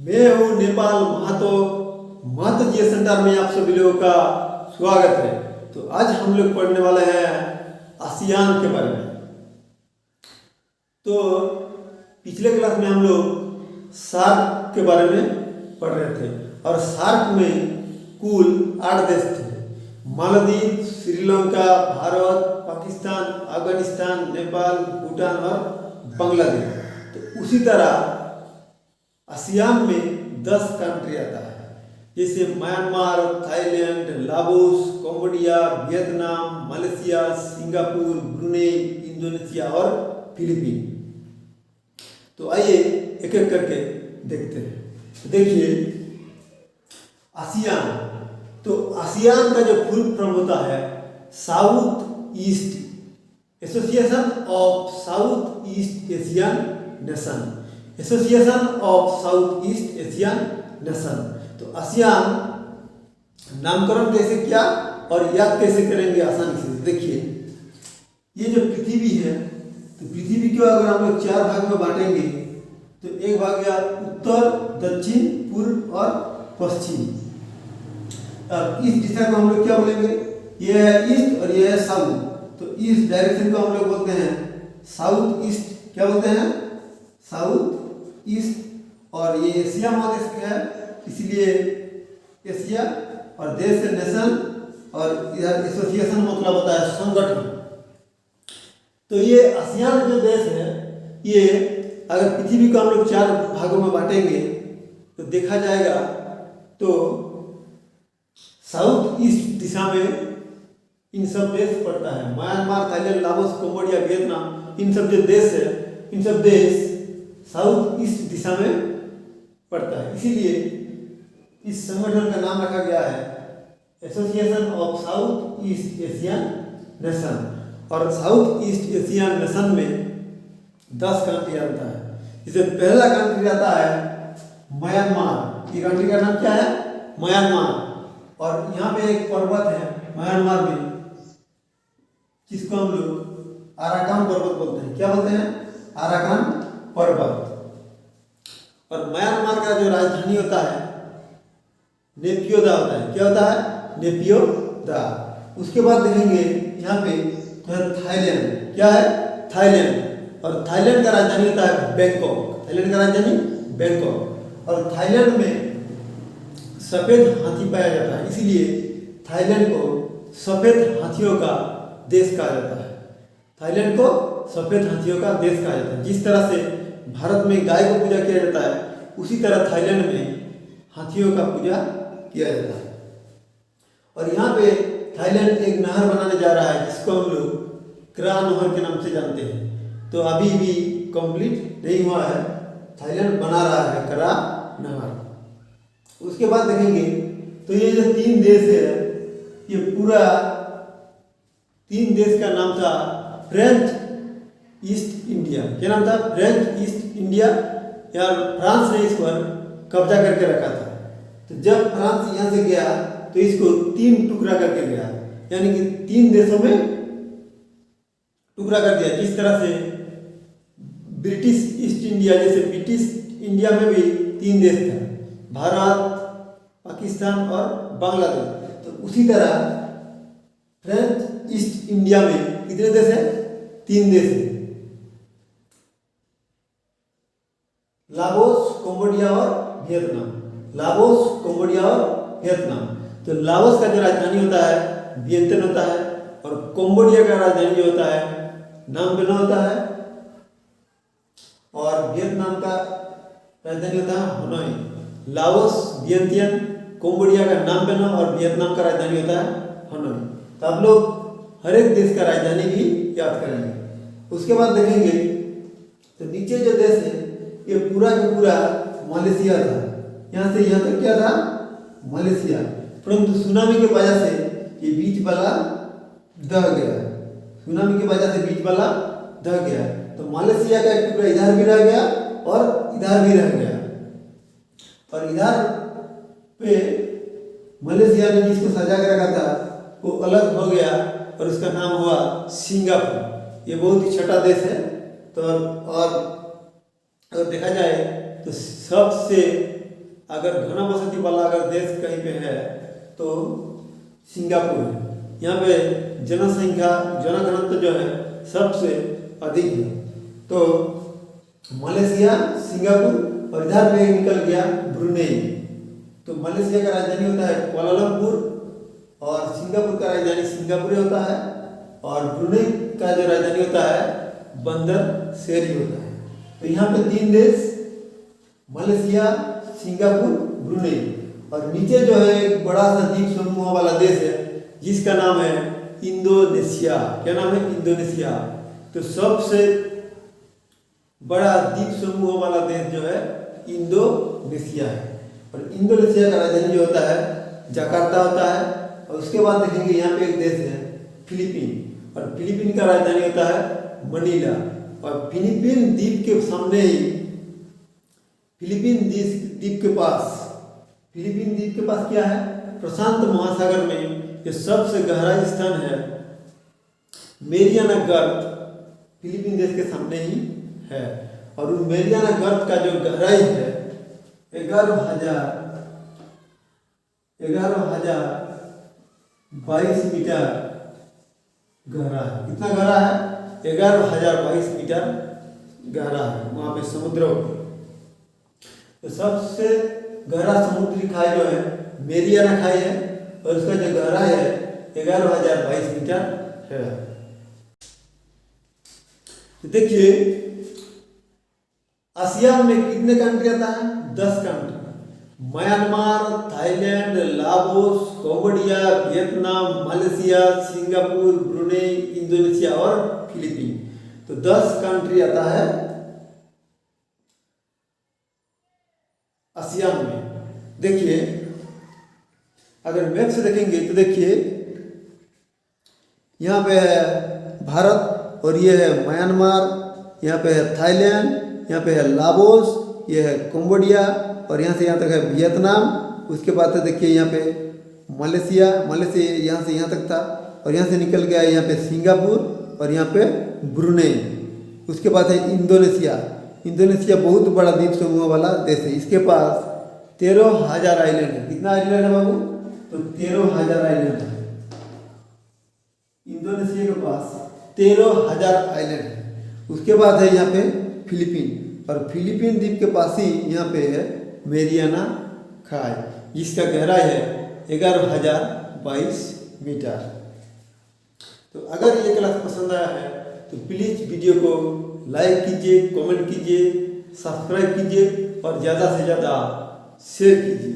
मैं हूँ नेपाल महतो महतो जी सेंटर में आप सभी लोगों का स्वागत है। तो आज हम लोग पढ़ने वाले हैं आसियान के बारे में। तो पिछले क्लास में हम लोग सार्क के बारे में पढ़ रहे थे और सार्क में कुल 8 देश थे: मालदीव, श्रीलंका, भारत, पाकिस्तान, अफगानिस्तान, नेपाल, भूटान और बांग्लादेश। तो उसी तरह आसियान में 10 कंट्री आता है, जैसे Myanmar, Thailand, Laos, Cambodia, Vietnam, Malaysia, Singapore, Brunei, Indonesia और फिलीपीन। तो आइए एक एक करके देखते हैं। देखिए आसियान, तो आसियान का जो फुल फॉर्म होता है south east association of south east Asian nation, association of south east Asian nation. तो आसियान नामकरण कैसे किया और याद कैसे करेंगे आसानी से। देखिए ये जो पृथ्वी है, तो पृथ्वी को अगर हम लोग 4 भाग में बांटेंगे तो एक भाग गया उत्तर, दक्षिण, पूर्व और पश्चिम। और इस दिशा को हम लोग क्या बोलेंगे, ये है ईस्ट और ये है साउथ। तो इस डायरेक्शन को हम लोग बोलते हैं साउथ ईस्ट, क्या बोलते हैं, साउथ ईस्ट। और ये एशिया महादेश का है, इसलिए एशिया, और देश है नेशन, और इधर एसोसिएशन मतलब होता है संगठन। तो ये आसियान जो देश है, ये अगर पृथ्वी को हम लोग 4 भागों में बांटेंगे तो देखा जाएगा तो साउथ ईस्ट दिशा में इन सब देश पड़ता है। Myanmar, Thailand, Laos, Cambodia, Vietnam, इन सब जो देश है, इन सब देश साउथ ईस्ट दिशा में पड़ता है। इसीलिए इस संगठन का नाम रखा गया है association of south east Asian nation. और साउथ ईस्ट एशियन नेशन में 10 कंट्री आता है। इसे पहला कंट्री आता है म्यांमार। ये कंट्री का नाम क्या है, म्यांमार। और यहाँ पे एक पर्वत है म्यांमार में, जिसको हम लोग अराकान पर्वत बोलते हैं। क्या बोलते हैं, अराकान पर्वत। और म्यांमार का जो राजधानी होता है नेपियोदा होता है। क्या होता है, नेपियोदा। उसके बाद देखेंगे यहाँ पे तो है थाईलैंड। क्या है, थाईलैंड। और थाईलैंड का राजधानी होता है बैंकॉक। थाईलैंड का राजधानी बैंकॉक। और थाईलैंड में सफेद हाथी पाया जाता है, इसीलिए थाईलैंड को सफेद हाथियों का देश कहा जाता है। थाईलैंड को सफेद हाथियों का देश कहा जाता है। जिस तरह से भारत में गाय को पूजा किया जाता है, उसी तरह थाईलैंड में हाथियों का पूजा किया जाता है। और यहाँ पे थाईलैंड एक नहर बनाने जा रहा है, जिसको हम लोग क्रा नहर के नाम से जानते हैं। तो अभी भी कंप्लीट नहीं हुआ है, थाईलैंड बना रहा है क्रा नहर। उसके बाद देखेंगे तो ये जो 3 देश है, ये पूरा 3 देश का नाम था फ्रेंच ईस्ट इंडिया। क्या नाम था, फ्रेंच ईस्ट इंडिया। यार फ्रांस ने इस पर कब्जा करके रखा था। तो जब फ्रांस यहाँ से गया तो इसको 3 टुकड़ा करके गया, यानी कि 3 देशों में टुकड़ा कर दिया। जिस तरह से ब्रिटिश ईस्ट इंडिया, जैसे ब्रिटिश इंडिया में भी 3 देश थे, भारत, पाकिस्तान और बांग्लादेश। तो उसी तरह फ्रेंच ईस्ट इंडिया में कितने देश हैं, 3 देश हैं, लाओस, कंबोडिया और वियतनाम। लाओस, कंबोडिया और वियतनाम। तो लाओस का जो राजधानी होता है वियतनाम होता है, और कंबोडिया का राजधानी जो होता है नाम पेनो होता है, और वियतनाम का राजधानी होता है हनोई। लाओस, वियतनाम, कंबोडिया का नाम पेनो और वियतनाम का राजधानी होता है हनोई। तो आप लोग हर एक देश का राजधानी भी याद करेंगे। उसके बाद देखेंगे तो नीचे जो देश है ये पूरा का पूरा मलेशिया था। यहाँ से यहाँ तक क्या था, मलेशिया। परंतु सुनामी की वजह से ये बीच वाला दह गया। सुनामी की वजह से बीच वाला दह गया। तो मलेशिया का एक टुकड़ा इधर भी रह गया और इधर भी रह गया। और इधर पे मलेशिया ने जिसको सजा के रखा था वो अलग हो गया और उसका नाम हुआ सिंगापुर। ये बहुत ही छोटा देश है। तो और अगर देखा जाए तो सबसे अगर घना बसती वाला अगर देश कहीं पे है तो सिंगापुर है। यहाँ पे जनसंख्या जनघनत्व जो है सबसे अधिक है। तो मलेशिया, सिंगापुर और इधर पे निकल गया ब्रुनेई। तो मलेशिया का राजधानी होता है कुआलालंपुर और सिंगापुर का राजधानी सिंगापुर होता है और ब्रुनेई का जो राजधानी होता है बंदर शेरी होता है। तो यहाँ पे 3 देश मलेशिया, सिंगापुर, ब्रुनेई और नीचे जो है एक बड़ा सा द्वीप समूह वाला देश है जिसका नाम है इंडोनेशिया। क्या नाम है? इंडोनेशिया। तो सबसे बड़ा द्वीप समूह वाला देश जो है इंडोनेशिया है और इंडोनेशिया का राजधानी जो होता है जकार्ता होता है। और उसके बाद देखेंगे यहाँ पे एक देश है फिलीपीन और फिलीपीन का राजधानी होता है मनीला। और फिलीपीन द्वीप के सामने ही फिलीपीन द्वीप के पास क्या है? प्रशांत महासागर में ये सबसे गहरा स्थान है मेरियाना गर्त, फिलीपीन देश के सामने ही है। और उस मेरियाना गर्त का जो गहराई है 11,022 मीटर गहरा है। कितना गहरा है? 11,022 मीटर गहरा है वहाँ पे समुद्र। तो सबसे गहरा समुद्री खाई जो है मेरियाना खाई है और उसका जो गहराई है 11,022 मीटर है। तो देखिए आसियान में कितने कंट्री आता है? 10 country. Myanmar, Thailand, Laos, Cambodia, Vietnam, Malaysia, Singapore, Brunei, Indonesia और फिलीपीन। तो 10 कंट्री आता है आसियान में। देखिए अगर मैप से देखेंगे तो देखिए यहाँ पे है भारत और ये है म्यांमार, यहाँ पे है थाईलैंड, यहाँ पे है लाओस, ये है कंबोडिया और यहाँ से यहाँ तक है वियतनाम। उसके बाद देखिए यहाँ पे मलेशिया यहाँ से यहाँ तक था और यहाँ से निकल गया यहाँ पे सिंगापुर और यहाँ पे ब्रुनेई। उसके बाद है इंडोनेशिया बहुत बड़ा द्वीप समूह वाला देश है। इसके पास 13,000 आइलैंड है। कितना आइलैंड है बाबू? तो 13,000 आइलैंड है। इंडोनेशिया के पास 13,000 आइलैंड है। उसके बाद है यहाँ पे फिलीपीन और फिलीपीन द्वीप के पास ही यहाँ पे है मेरियाना खाई जिसका गहराई है 11,022 मीटर। तो अगर ये क्लास पसंद आया है तो प्लीज़ वीडियो को लाइक कीजिए, कमेंट कीजिए, सब्सक्राइब कीजिए और ज़्यादा से ज़्यादा शेयर कीजिए।